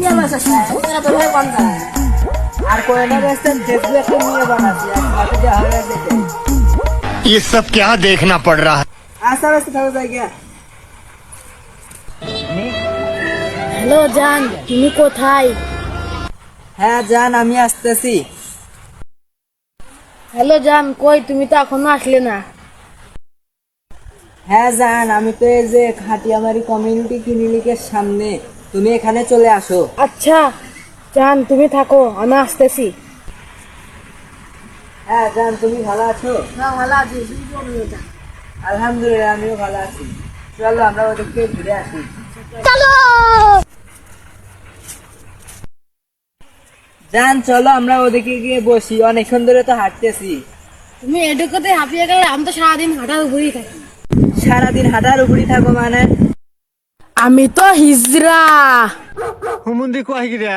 নিয়ে বাসা তোরা তো ভাই কোন যায় আর কোয়না বেচতেন ফেসবুকে একটা নিয়ে বানাচ্ছি আর সাথে যা হয়ে গেছে ये सब क्या देखना पड़ रहा है। আস্তে আস্তে থাকো যাই গিয়া হ্যালো জান তুমি কোথায় হ্যাঁ জান আমি আসতেছি হ্যালো জান কই তুমি তো এখনো আসলে না হ্যাঁ জান আমি তো এই যে খাটিয়ামারি কমিউনিটি ক্লিনিকের সামনে তুমি এখানে চলে আসো আচ্ছা জান তুমি থাকো আমি আসতেছি হ্যাঁ জান তুমি ভালো আছো না ভালো আছি আলহামদুলিল্লাহ আমিও ভালো আছি চলো আমরা ওদিকে ঘুরে আসি জান চলো আমরা ওদিকে গিয়ে বসি অনেকক্ষণ ধরে তো হাঁটতেছি তুমি এটুকুতে হাঁপিয়ে গেলে আমি তো সারাদিন হাঁটার উপরেই থাকি সারাদিন হাঁটার উপরই থাকো মানে আমি তো হিজড়া हुमुंदी को आएगी रे